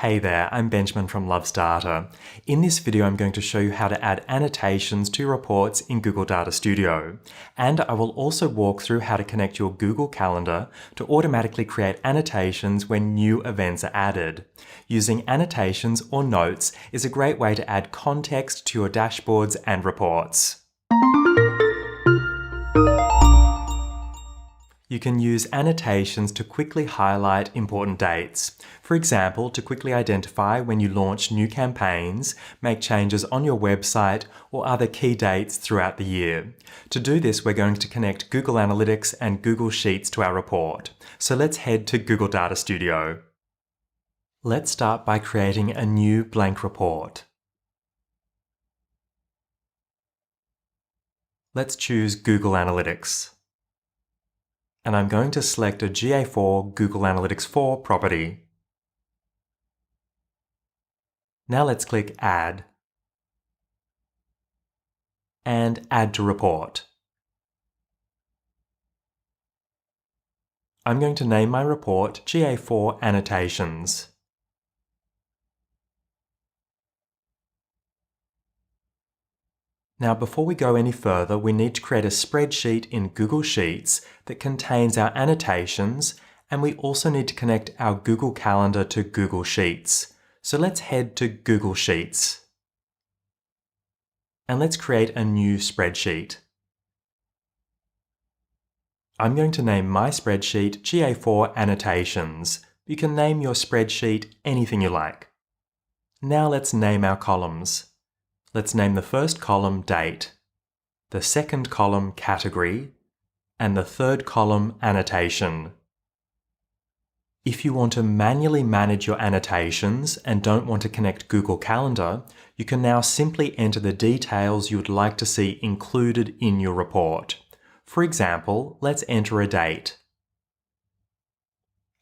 Hey there, I'm Benjamin from Loves Data. In this video, I'm going to show you how to add annotations to reports in Google Data Studio. And I will also walk through how to connect your Google Calendar to automatically create annotations when new events are added. Using annotations or notes is a great way to add context to your dashboards and reports. You can use annotations to quickly highlight important dates. For example, to quickly identify when you launch new campaigns, make changes on your website, or other key dates throughout the year. To do this, we're going to connect Google Analytics and Google Sheets to our report. So let's head to Google Data Studio. Let's start by creating a new blank report. Let's choose Google Analytics. And I'm going to select a GA4 Google Analytics 4 property. Now let's click Add and Add to Report. I'm going to name my report GA4 Annotations. Now, before we go any further, we need to create a spreadsheet in Google Sheets that contains our annotations, and we also need to connect our Google Calendar to Google Sheets. So let's head to Google Sheets. And let's create a new spreadsheet. I'm going to name my spreadsheet GA4 Annotations. You can name your spreadsheet anything you like. Now let's name our columns. Let's name the first column Date, the second column Category, and the third column Annotation. If you want to manually manage your annotations and don't want to connect Google Calendar, you can now simply enter the details you would like to see included in your report. For example, let's enter a date.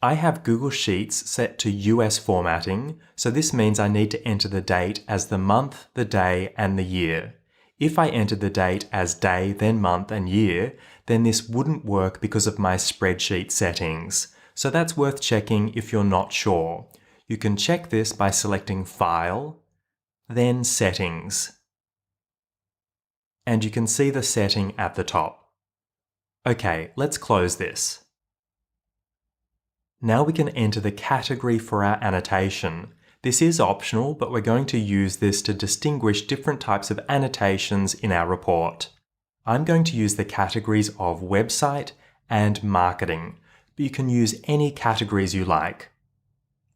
I have Google Sheets set to US formatting, so this means I need to enter the date as the month, the day, and the year. If I entered the date as day, then month, and year, then this wouldn't work because of my spreadsheet settings. So that's worth checking if you're not sure. You can check this by selecting File, then Settings. And you can see the setting at the top. Okay, let's close this. Now we can enter the category for our annotation. This is optional, but we're going to use this to distinguish different types of annotations in our report. I'm going to use the categories of Website and Marketing, but you can use any categories you like.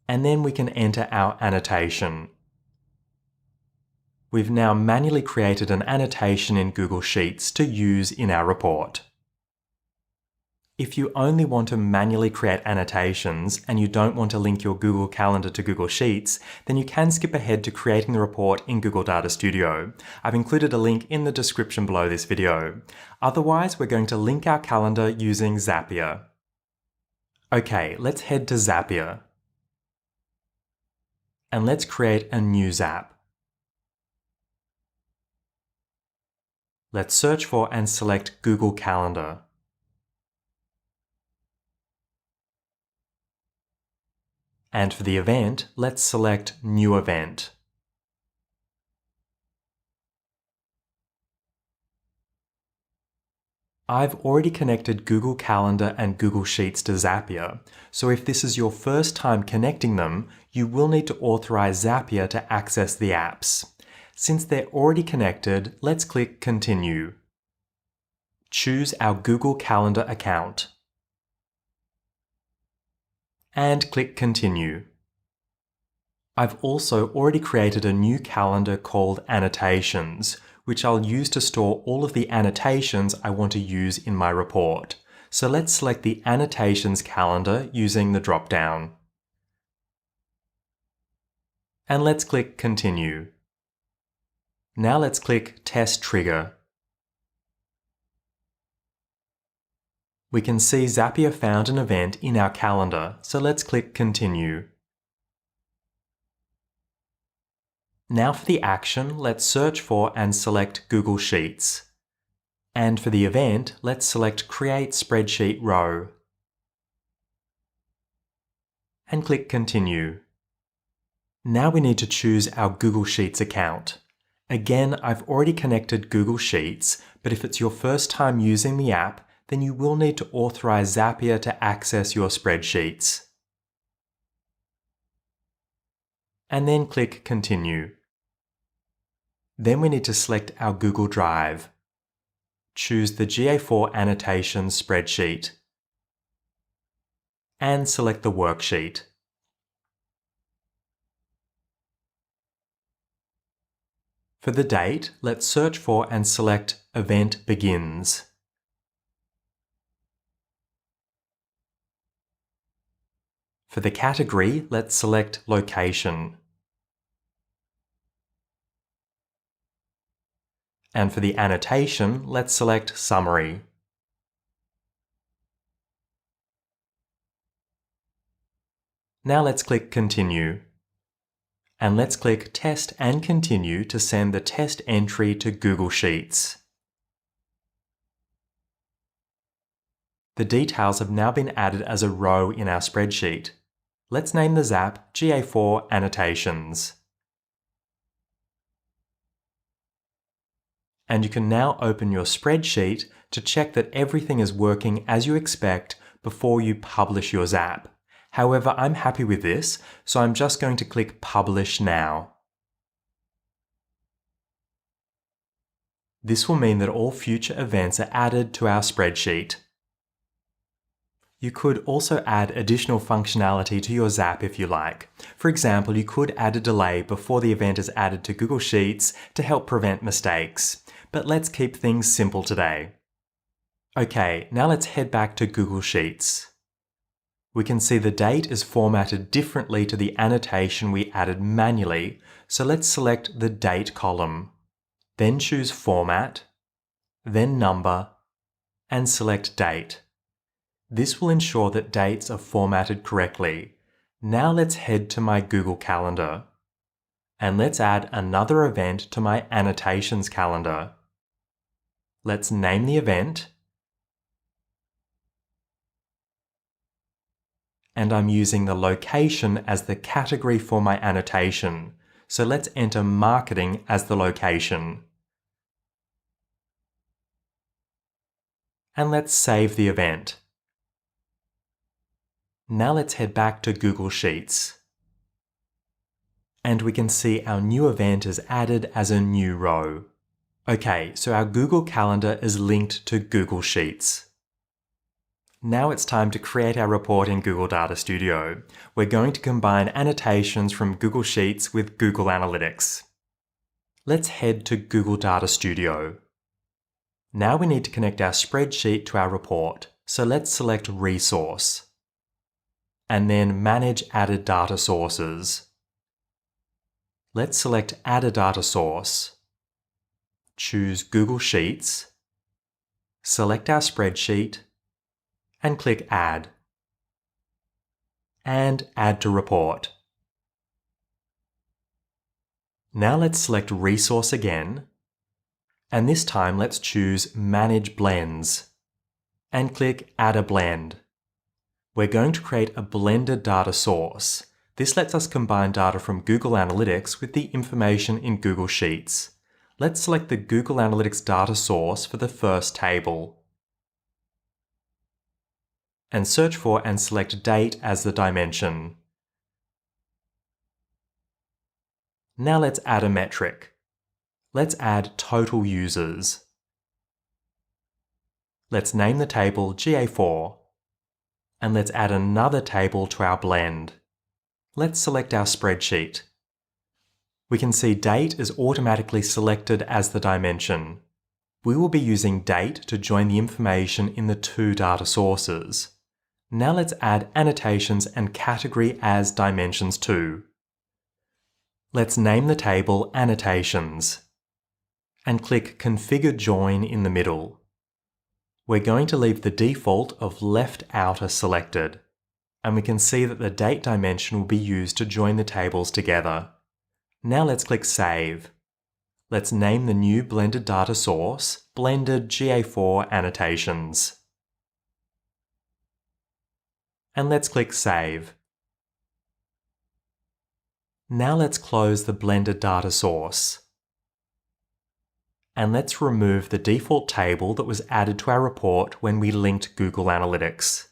And then we can enter our annotation. We've now manually created an annotation in Google Sheets to use in our report. If you only want to manually create annotations and you don't want to link your Google Calendar to Google Sheets, then you can skip ahead to creating the report in Google Data Studio. I've included a link in the description below this video. Otherwise, we're going to link our calendar using Zapier. Okay, let's head to Zapier. And let's create a new Zap. Let's search for and select Google Calendar. And for the event, let's select New Event. I've already connected Google Calendar and Google Sheets to Zapier, so if this is your first time connecting them, you will need to authorize Zapier to access the apps. Since they're already connected, let's click Continue. Choose our Google Calendar account. And click Continue. I've also already created a new calendar called Annotations, which I'll use to store all of the annotations I want to use in my report. So let's select the Annotations calendar using the drop-down. And let's click Continue. Now let's click Test Trigger. We can see Zapier found an event in our calendar, so let's click Continue. Now for the action, let's search for and select Google Sheets. And for the event, let's select Create Spreadsheet Row. And click Continue. Now we need to choose our Google Sheets account. Again, I've already connected Google Sheets, but if it's your first time using the app, then you will need to authorize Zapier to access your spreadsheets. And then click Continue. Then we need to select our Google Drive. Choose the GA4 Annotations spreadsheet and select the worksheet. For the date, let's search for and select Event Begins. For the category, let's select Location. And for the annotation, let's select Summary. Now let's click Continue. And let's click Test and Continue to send the test entry to Google Sheets. The details have now been added as a row in our spreadsheet. Let's name the Zap GA4 Annotations. And you can now open your spreadsheet to check that everything is working as you expect before you publish your Zap. However, I'm happy with this, so I'm just going to click Publish Now. This will mean that all future events are added to our spreadsheet. You could also add additional functionality to your Zap if you like. For example, you could add a delay before the event is added to Google Sheets to help prevent mistakes. But let's keep things simple today. Okay, now let's head back to Google Sheets. We can see the date is formatted differently to the annotation we added manually, so let's select the Date column. Then choose Format, then Number, and select Date. This will ensure that dates are formatted correctly. Now let's head to my Google Calendar. And let's add another event to my Annotations calendar. Let's name the event. And I'm using the location as the category for my annotation. So let's enter Marketing as the location. And let's save the event. Now let's head back to Google Sheets. And we can see our new event is added as a new row. Okay, so our Google Calendar is linked to Google Sheets. Now it's time to create our report in Google Data Studio. We're going to combine annotations from Google Sheets with Google Analytics. Let's head to Google Data Studio. Now we need to connect our spreadsheet to our report, so let's select Resource. And then Manage Added Data Sources. Let's select Add a Data Source. Choose Google Sheets. Select our spreadsheet and click Add. And Add to Report. Now let's select Resource again, and this time let's choose Manage Blends and click Add a Blend. We're going to create a blended data source. This lets us combine data from Google Analytics with the information in Google Sheets. Let's select the Google Analytics data source for the first table. And search for and select Date as the dimension. Now let's add a metric. Let's add Total Users. Let's name the table GA4. And let's add another table to our blend. Let's select our spreadsheet. We can see Date is automatically selected as the dimension. We will be using Date to join the information in the two data sources. Now let's add Annotations and Category as dimensions too. Let's name the table Annotations and click Configure Join in the middle. We're going to leave the default of Left Outer selected, and we can see that the Date dimension will be used to join the tables together. Now let's click Save. Let's name the new blended data source Blended GA4 Annotations. And let's click Save. Now let's close the blended data source. And let's remove the default table that was added to our report when we linked Google Analytics.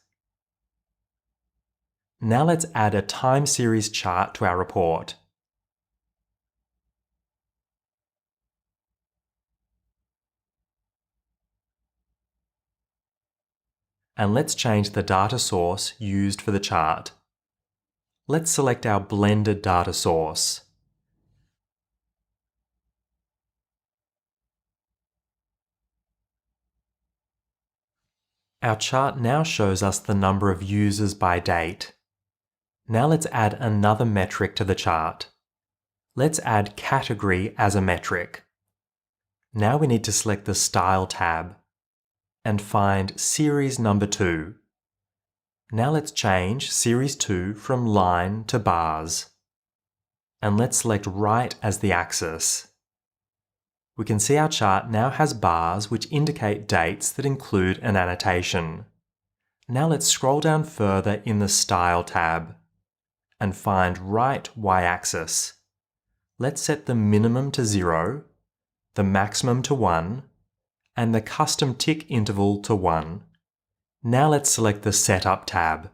Now let's add a time series chart to our report. And let's change the data source used for the chart. Let's select our blended data source. Our chart now shows us the number of users by date. Now let's add another metric to the chart. Let's add category as a metric. Now we need to select the Style tab and find Series number 2. Now let's change Series 2 from line to bars. And let's select right as the axis. We can see our chart now has bars which indicate dates that include an annotation. Now let's scroll down further in the Style tab and find right y-axis. Let's set the minimum to 0, the maximum to 1, and the custom tick interval to 1. Now let's select the Setup tab.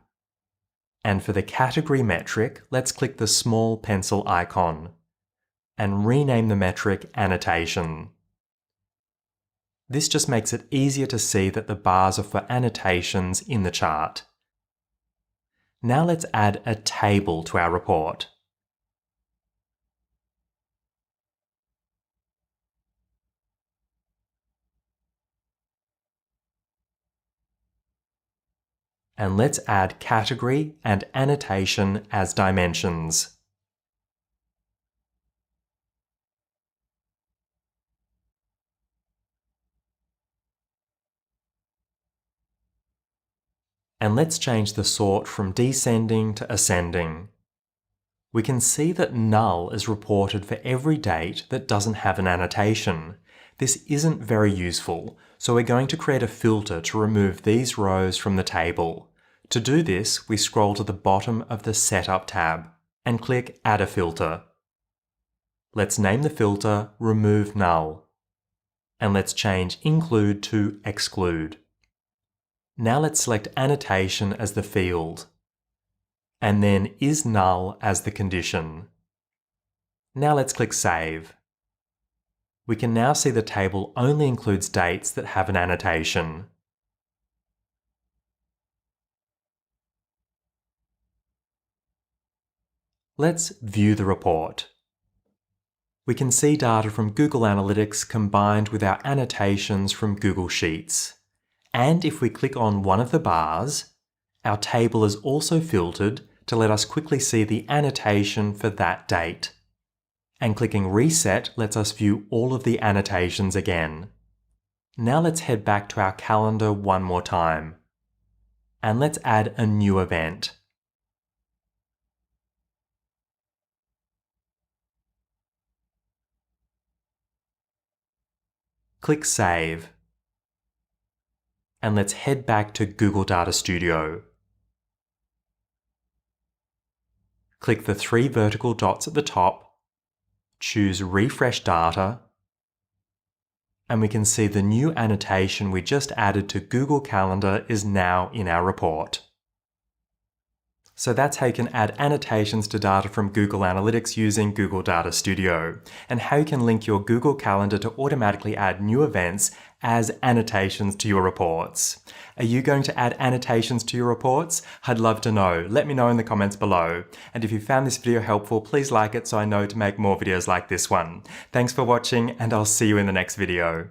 And for the category metric, let's click the small pencil icon and rename the metric Annotation. This just makes it easier to see that the bars are for annotations in the chart. Now let's add a table to our report. And let's add category and annotation as dimensions. And let's change the sort from descending to ascending. We can see that null is reported for every date that doesn't have an annotation. This isn't very useful, so we're going to create a filter to remove these rows from the table. To do this, we scroll to the bottom of the Setup tab and click Add a Filter. Let's name the filter Remove Null. And let's change Include to Exclude. Now let's select Annotation as the field, and then Is Null as the condition. Now let's click Save. We can now see the table only includes dates that have an annotation. Let's view the report. We can see data from Google Analytics combined with our annotations from Google Sheets. And if we click on one of the bars, our table is also filtered to let us quickly see the annotation for that date. And clicking Reset lets us view all of the annotations again. Now let's head back to our calendar one more time. And let's add a new event. Click Save. And let's head back to Google Data Studio. Click the 3 vertical dots at the top, choose Refresh Data, and we can see the new annotation we just added to Google Calendar is now in our report. So that's how you can add annotations to data from Google Analytics using Google Data Studio, and how you can link your Google Calendar to automatically add new events as annotations to your reports. Are you going to add annotations to your reports? I'd love to know. Let me know in the comments below. And if you found this video helpful, please like it so I know to make more videos like this one. Thanks for watching, and I'll see you in the next video.